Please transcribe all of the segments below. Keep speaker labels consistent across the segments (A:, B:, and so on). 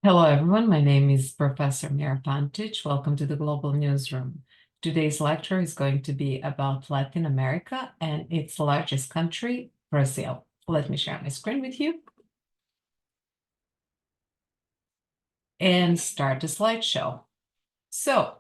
A: Hello, everyone. My name is Professor Mira Pantic. Welcome to the Global Newsroom. Today's lecture is going to be about Latin America and its largest country, Brazil. Let me share my screen with you and start the slideshow. So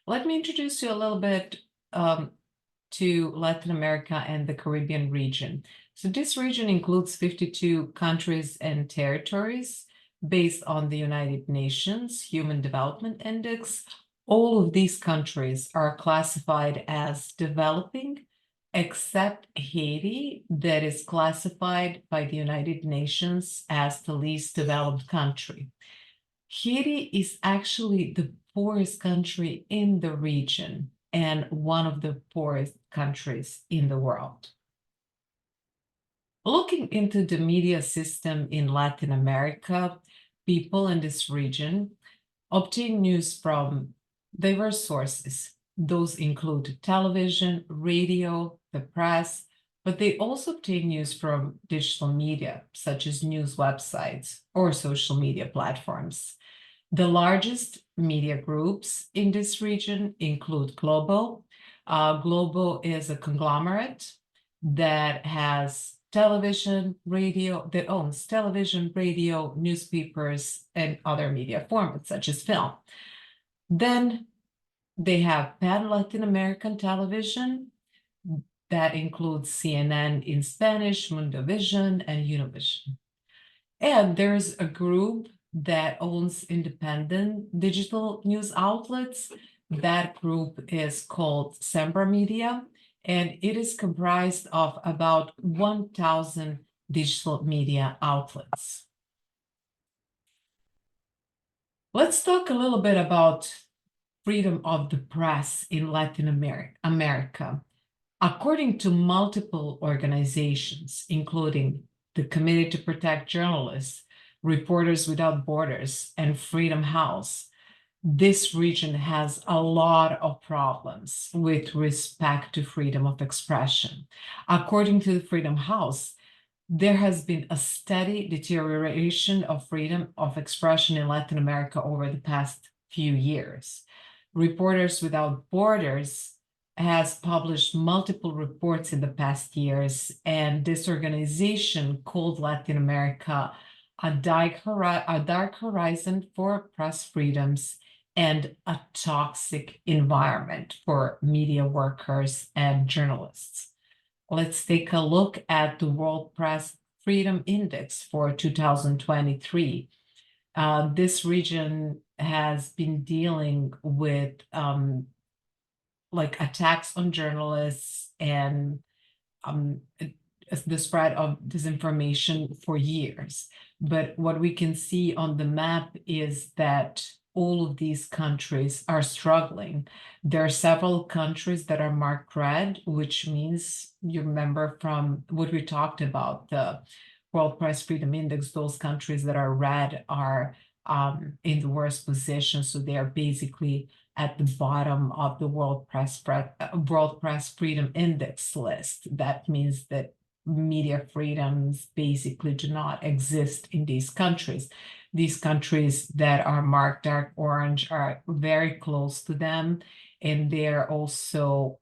A: let me introduce you a little bit to Latin America and the Caribbean region. So this region includes 52 countries and territories based on the United Nations Human Development Index. All of these countries are classified as developing, except Haiti, that is classified by the United Nations as the least developed country. Haiti is actually the poorest country in the region and one of the poorest countries in the world. Looking into the media system in Latin America, people in this region obtain news from diverse sources. Those include television, radio, the press, but they also obtain news from digital media, such as news websites or social media platforms. The largest media groups in this region include Globo. Globo is a conglomerate that has television, radio, that owns television, radio, newspapers, and other media formats, such as film. Then they have Pan Latin American Television, that includes CNN in Spanish, Mundovision, and Univision. And there's a group that owns independent digital news outlets. That group is called Sembra Media, and it is comprised of about 1,000 digital media outlets. Let's talk a little bit about freedom of the press in Latin America. According to multiple organizations, including the Committee to Protect Journalists, Reporters Without Borders, and Freedom House, this region has a lot of problems with respect to freedom of expression. According to the Freedom House, there has been a steady deterioration of freedom of expression in Latin America over the past few years. Reporters Without Borders has published multiple reports in the past years, and this organization called Latin America a dark horizon for press freedoms and a toxic environment for media workers and journalists. Let's take a look at the World Press Freedom Index for 2023. This region has been dealing with attacks on journalists and the spread of disinformation for years. But what we can see on the map is that all of these countries are struggling. There are several countries that are marked red, which means, you remember from what we talked about, the World Press Freedom Index, those countries that are red are in the worst position. So they are basically at the bottom of the World Press Freedom Index list. That means that media freedoms basically do not exist in these countries. These countries that are marked dark orange are very close to them, and they're also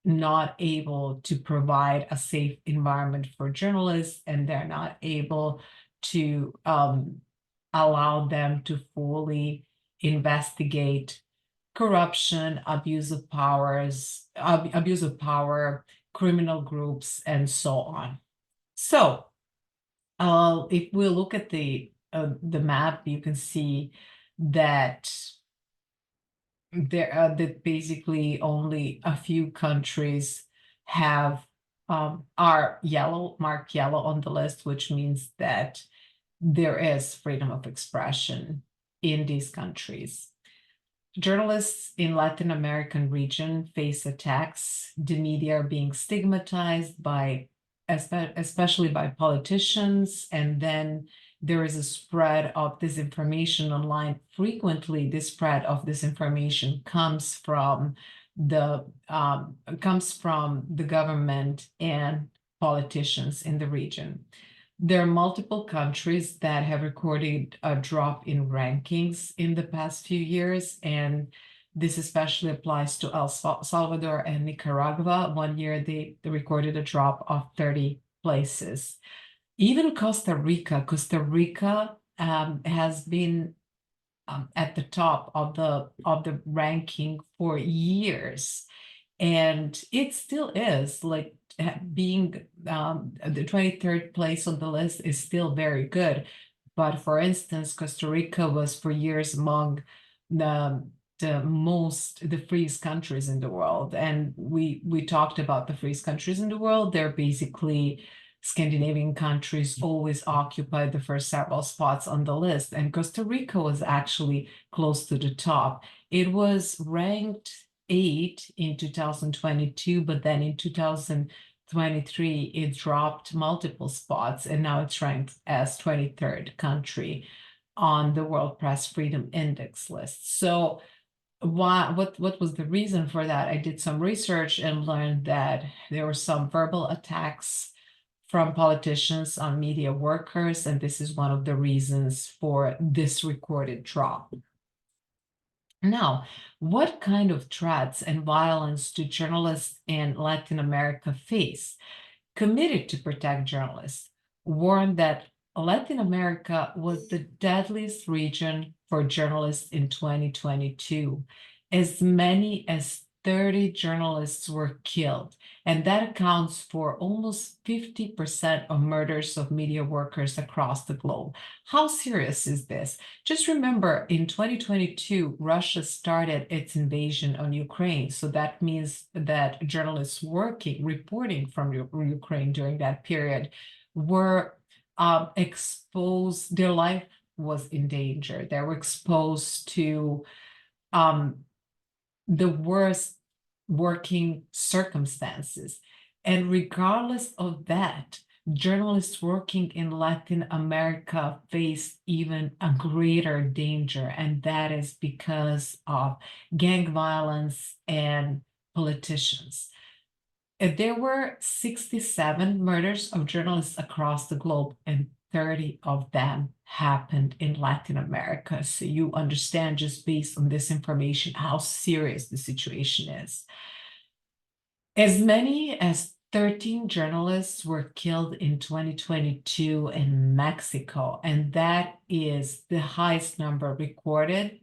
A: not able to provide a safe environment for journalists, and they're not able to allow them to fully investigate corruption, abuse of power, criminal groups, and so on. So if we look at the map, you can see that that basically only a few countries have are marked yellow on the list, which means that there is freedom of expression in these countries. Journalists in Latin American region face attacks. The media are being stigmatized by, especially by politicians, and then there is a spread of disinformation online. Frequently, this spread of disinformation comes from the government and politicians in the region. There are multiple countries that have recorded a drop in rankings in the past few years, and this especially applies to El Salvador and Nicaragua. One year they recorded a drop of 30 places. Even Costa Rica has been at the top of the ranking for years, and it still is like being the 23rd place on the list is still very good. But for instance, Costa Rica was for years among the freest countries in the world, and we talked about the freest countries in the world. They're basically Scandinavian countries always occupy the first several spots on the list, and Costa Rica was actually close to the top. It was ranked 8 in 2022, but then in 2023 it dropped multiple spots, and now it's ranked as 23rd country on the World Press Freedom Index list. So what was the reason for that? I did some research and learned that there were some verbal attacks from politicians on media workers, and this is one of the reasons for this recorded drop. Now, what kind of threats and violence do journalists in Latin America face? Committed to protect journalists warned that Latin America was the deadliest region for journalists in 2022. As many as 30 journalists were killed, and that accounts for almost 50% of murders of media workers across the globe. How serious is this? Just remember, in 2022, Russia started its invasion on Ukraine. So that means that journalists reporting from Ukraine during that period were exposed, their life was in danger. They were exposed to the worst working circumstances. And regardless of that, journalists working in Latin America face even a greater danger, and that is because of gang violence and politicians. There were 67 murders of journalists across the globe, and 30 of them happened in Latin America. So you understand, just based on this information, how serious the situation is. As many as 13 journalists were killed in 2022 in Mexico, and that is the highest number recorded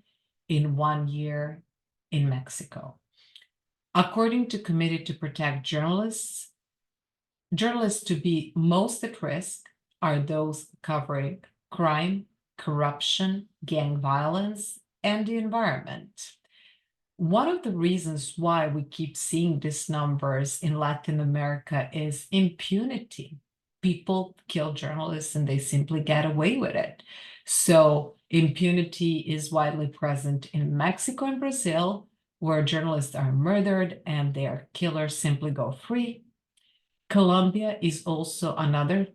A: in 1 year in Mexico. According to Committee to Protect Journalists, journalists to be most at risk are those covering crime, corruption, gang violence, and the environment. One of the reasons why we keep seeing these numbers in Latin America is impunity. People kill journalists and they simply get away with it. So impunity is widely present in Mexico and Brazil, where journalists are murdered and their killers simply go free. Colombia is also another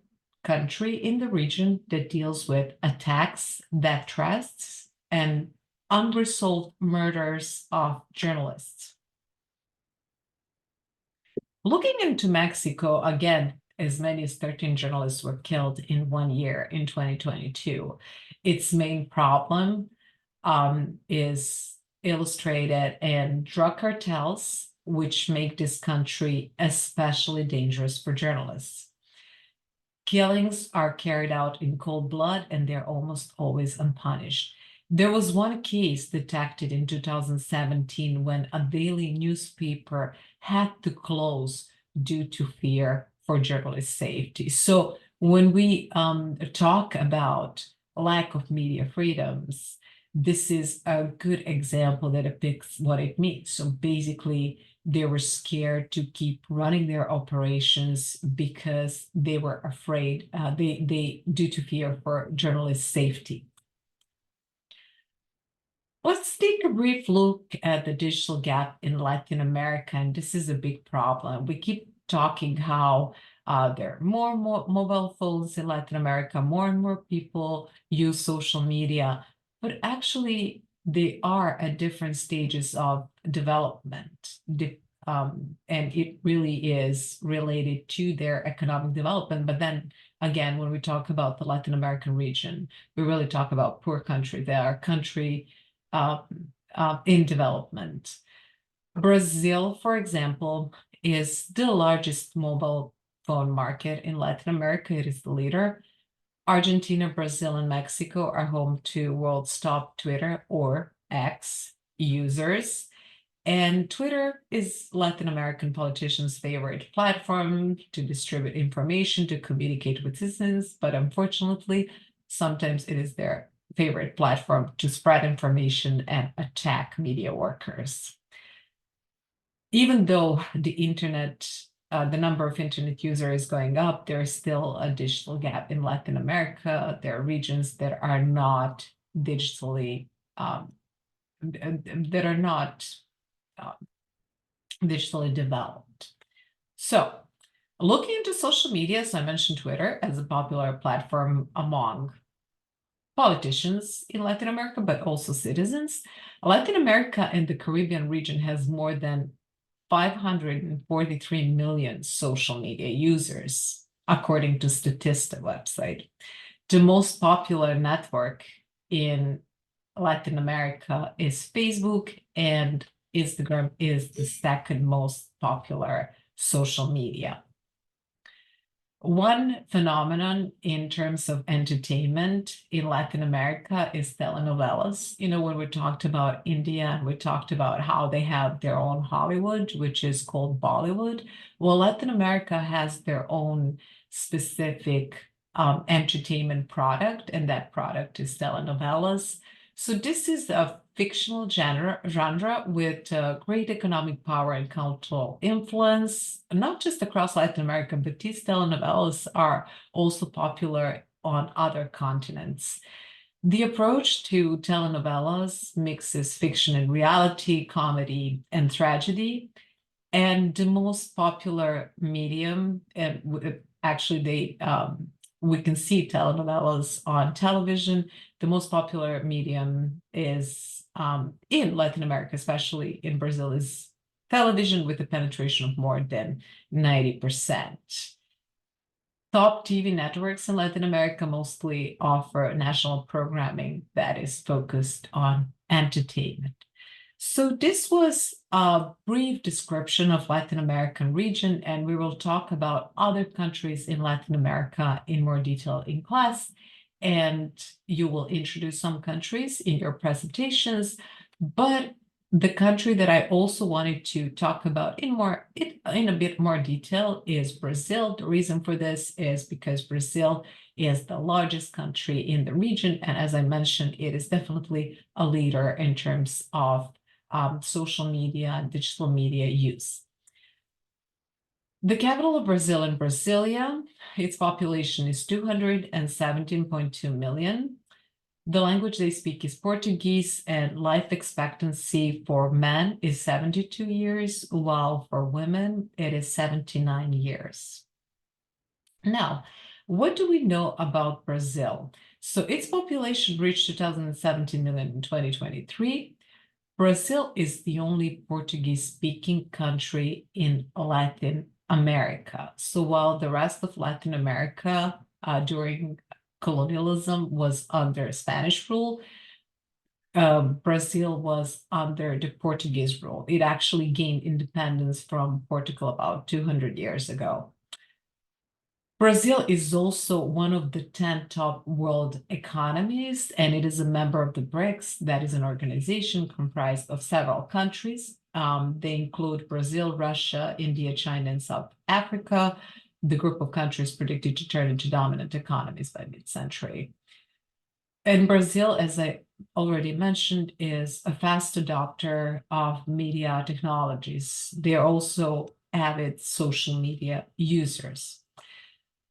A: country in the region that deals with attacks, death threats, and unresolved murders of journalists. Looking into Mexico, again, as many as 13 journalists were killed in 1 year in 2022. Its main problem is illustrated in drug cartels, which make this country especially dangerous for journalists. Killings are carried out in cold blood, and they're almost always unpunished. There was one case detected in 2017 when a daily newspaper had to close due to fear for journalist safety. So when we talk about lack of media freedoms, this is a good example that depicts what it means. So basically, they were scared to keep running their operations because they were afraid, due to fear for journalist safety. Let's take a brief look at the digital gap in Latin America, and this is a big problem. We keep talking how there are more and more mobile phones in Latin America, more and more people use social media, but actually they are at different stages of development. And it really is related to their economic development, but then again, when we talk about the Latin American region, we really talk about poor country. They are a country in development. Brazil, for example, is the largest mobile phone market in Latin America. It is the leader. Argentina, Brazil, and Mexico are home to world's top Twitter or X users. And Twitter is Latin American politicians' favorite platform to distribute information, to communicate with citizens, but unfortunately, sometimes it is their favorite platform to spread information and attack media workers. Even though the internet, the number of internet users is going up, there is still a digital gap in Latin America. There are regions that are not digitally, digitally developed. So looking into social media, so I mentioned Twitter as a popular platform among politicians in Latin America, but also citizens. Latin America and the Caribbean region has more than 543 million social media users, according to Statista website. The most popular network in Latin America is Facebook, and Instagram is the second most popular social media. One phenomenon in terms of entertainment in Latin America is telenovelas. You know, when we talked about India, we talked about how they have their own Hollywood, which is called Bollywood. Well, Latin America has their own specific entertainment product, and that product is telenovelas. So this is a fictional genre with great economic power and cultural influence, not just across Latin America, but these telenovelas are also popular on other continents. The approach to telenovelas mixes fiction and reality, comedy and tragedy, and the most popular medium, and actually we can see telenovelas on television. The most popular medium is in Latin America, especially in Brazil, is television with a penetration of more than 90%. Top TV networks in Latin America mostly offer national programming that is focused on entertainment. So this was a brief description of Latin American region, and we will talk about other countries in Latin America in more detail in class. And you will introduce some countries in your presentations, but the country that I also wanted to talk about in a bit more detail is Brazil. The reason for this is because Brazil is the largest country in the region, and as I mentioned, it is definitely a leader in terms of social media and digital media use. The capital of Brazil is Brasilia. Its population is 217.2 million. The language they speak is Portuguese, and life expectancy for men is 72 years, while for women it is 79 years. Now, what do we know about Brazil? So its population reached 2017 million in 2023. Brazil is the only Portuguese-speaking country in Latin America. So while the rest of Latin America during colonialism was under Spanish rule, Brazil was under the Portuguese rule. It actually gained independence from Portugal about 200 years ago. Brazil is also one of the 10 top world economies, and it is a member of the BRICS. That is an organization comprised of several countries. They include Brazil, Russia, India, China, and South Africa. The group of countries predicted to turn into dominant economies by mid-century. And Brazil, as I already mentioned, is a fast adopter of media technologies. They are also avid social media users.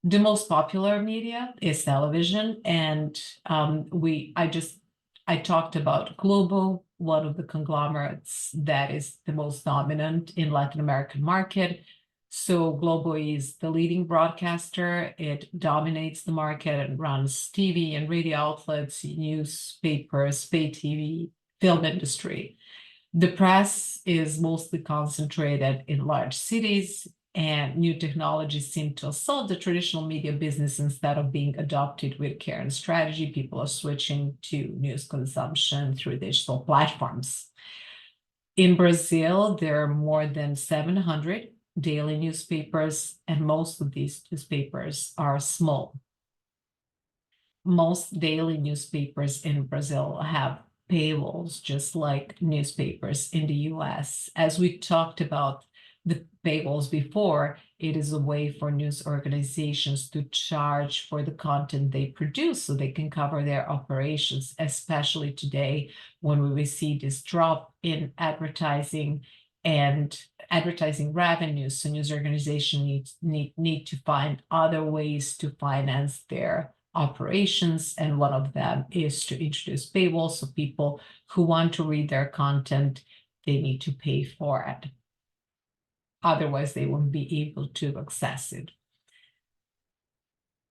A: The most popular media is television, and I talked about Globo, one of the conglomerates that is the most dominant in Latin American market. So Globo is the leading broadcaster. It dominates the market and runs TV and radio outlets, newspapers, pay TV, film industry. The press is mostly concentrated in large cities, and new technologies seem to assault the traditional media business instead of being adopted with care and strategy. People are switching to news consumption through digital platforms. In Brazil, there are more than 700 daily newspapers, and most of these newspapers are small. Most daily newspapers in Brazil have paywalls, just like newspapers in the US. As we talked about the paywalls before, it is a way for news organizations to charge for the content they produce so they can cover their operations, especially today when we see this drop in advertising and advertising revenues. So news organizations need to find other ways to finance their operations, and one of them is to introduce paywalls, so people who want to read their content, they need to pay for it. Otherwise, they won't be able to access it.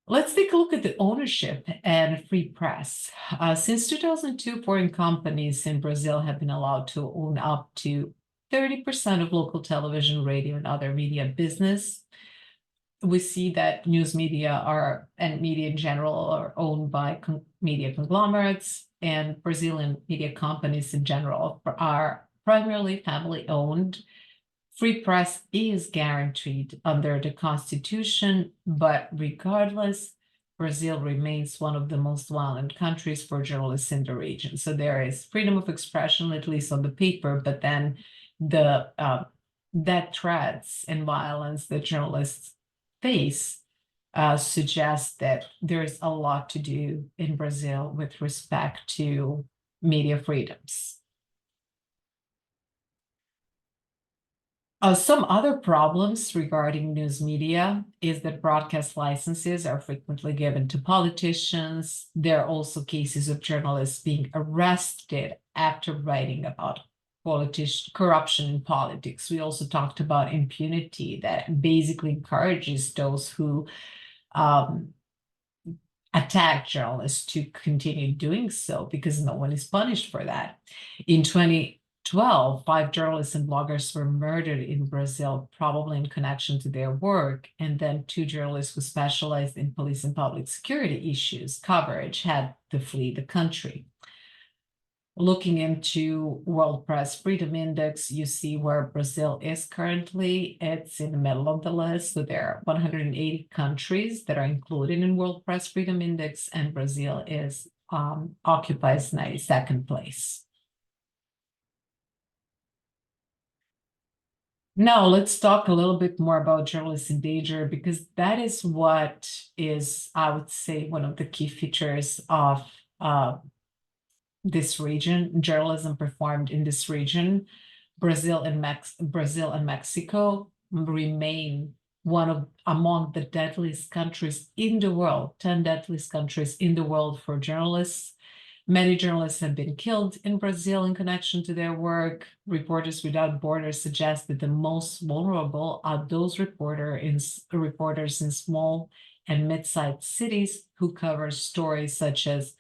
A: Let's take a look at the ownership and free press. Since 2002, foreign companies in Brazil have been allowed to own up to 30% of local television, radio, and other media business. We see that news media and media in general are owned by media conglomerates, and Brazilian media companies in general are primarily family owned. Free press is guaranteed under the Constitution, but regardless, Brazil remains one of the most violent countries for journalists in the region. So there is freedom of expression, at least on the paper, but then the death threats and violence that journalists face suggests that there's a lot to do in Brazil with respect to media freedoms. Some other problems regarding news media is that broadcast licenses are frequently given to politicians. There are also cases of journalists being arrested after writing about corruption in politics. We also talked about impunity that basically encourages those who attack journalists to continue doing so because no one is punished for that. In 2012, 5 journalists and bloggers were murdered in Brazil, probably in connection to their work. And then 2 journalists who specialized in police and public security issues coverage had to flee the country. Looking into World Press Freedom Index, you see where Brazil is currently. It's in the middle of the list. So there are 180 countries that are included in World Press Freedom Index, and Brazil occupies 92nd place. Now, let's talk a little bit more about journalists in danger, because that is what is, I would say, one of the key features of this region, journalism performed in this region. Brazil and Mexico remain among the deadliest countries in the world, 10 deadliest countries in the world for journalists. Many journalists have been killed in Brazil in connection to their work. Reporters Without Borders suggest that the most vulnerable are those reporters in small and mid-sized cities who cover stories such as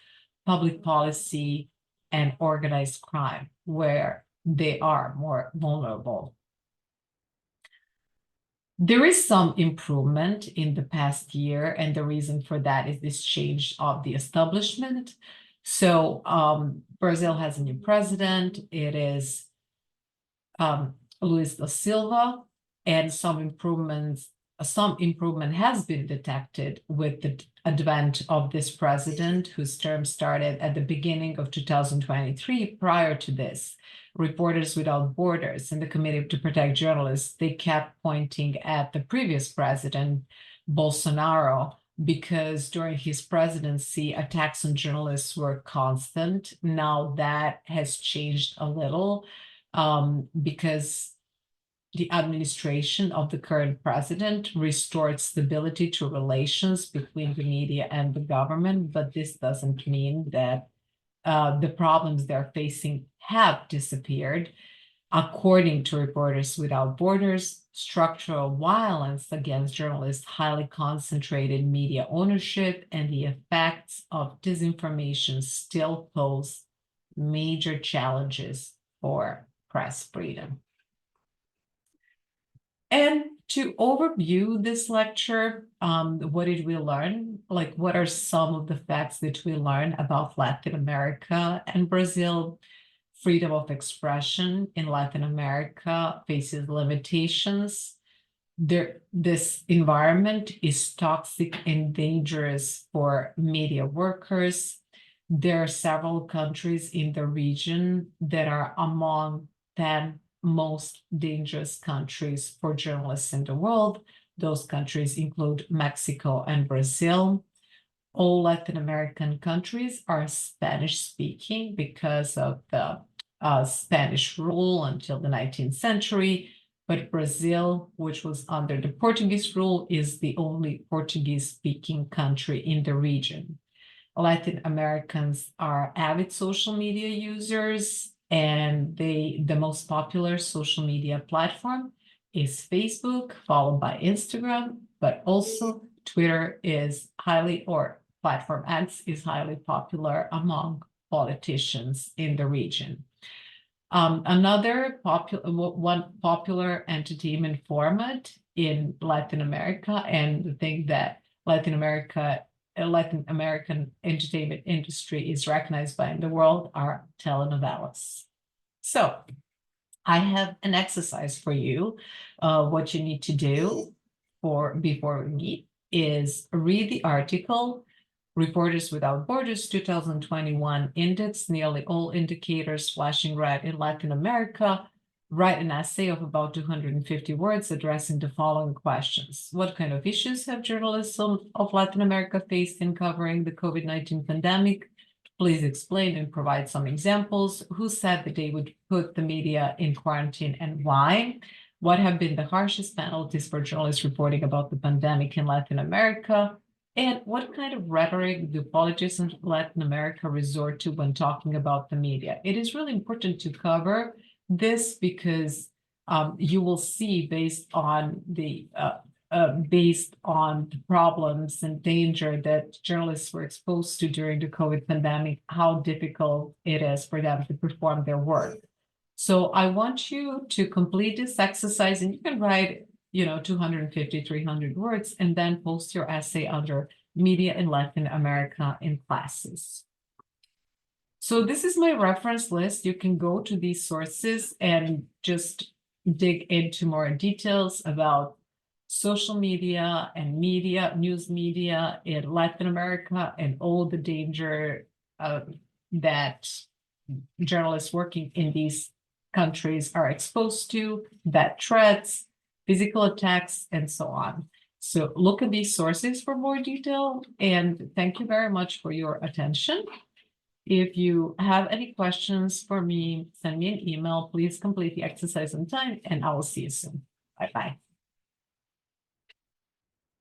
A: public policy and organized crime, where they are more vulnerable. There is some improvement in the past year, and the reason for that is this change of the establishment. So Brazil has a new president. It is Luiz da Silva, and some improvement has been detected with the advent of this president, whose term started at the beginning of 2023. Prior to this, Reporters Without Borders and the Committee to Protect Journalists, they kept pointing at the previous president, Bolsonaro, because during his presidency, attacks on journalists were constant. Now that has changed a little because the administration of the current president restored stability to relations between the media and the government, but this doesn't mean that the problems they're facing have disappeared. According to Reporters Without Borders, structural violence against journalists, highly concentrated media ownership, and the effects of disinformation still pose major challenges for press freedom. And to overview this lecture, what did we learn? Like, what are some of the facts that we learned about Latin America and Brazil? Freedom of expression in Latin America faces limitations. This environment is toxic and dangerous for media workers. There are several countries in the region that are among 10 most dangerous countries for journalists in the world. Those countries include Mexico and Brazil. All Latin American countries are Spanish speaking because of the Spanish rule until the 19th century. But Brazil, which was under the Portuguese rule, is the only Portuguese speaking country in the region. Latin Americans are avid social media users, and the most popular social media platform is Facebook, followed by Instagram, but also Twitter is platform X is highly popular among politicians in the region. One popular entertainment format in Latin America, and the thing that Latin American entertainment industry is recognized by in the world are telenovelas. So I have an exercise for you. What you need to do before we meet is read the article, Reporters Without Borders 2021 Index, nearly all indicators flashing red in Latin America. Write an essay of about 250 words addressing the following questions. What kind of issues have journalists of Latin America faced in covering the COVID-19 pandemic? Please explain and provide some examples. Who said that they would put the media in quarantine and why? What have been the harshest penalties for journalists reporting about the pandemic in Latin America? And what kind of rhetoric do politicians in Latin America resort to when talking about the media? It is really important to cover this because you will see based on the problems and danger that journalists were exposed to during the COVID pandemic, how difficult it is for them to perform their work. So I want you to complete this exercise, and you can write 250, 300 words, and then post your essay under Media in Latin America in classes. So this is my reference list. You can go to these sources and just dig into more details about social media and news media in Latin America, and all the danger that journalists working in these countries are exposed to, that threats, physical attacks, and so on. So look at these sources for more detail, and thank you very much for your attention. If you have any questions for me, send me an email. Please complete the exercise on time, and I will see you soon. Bye-bye.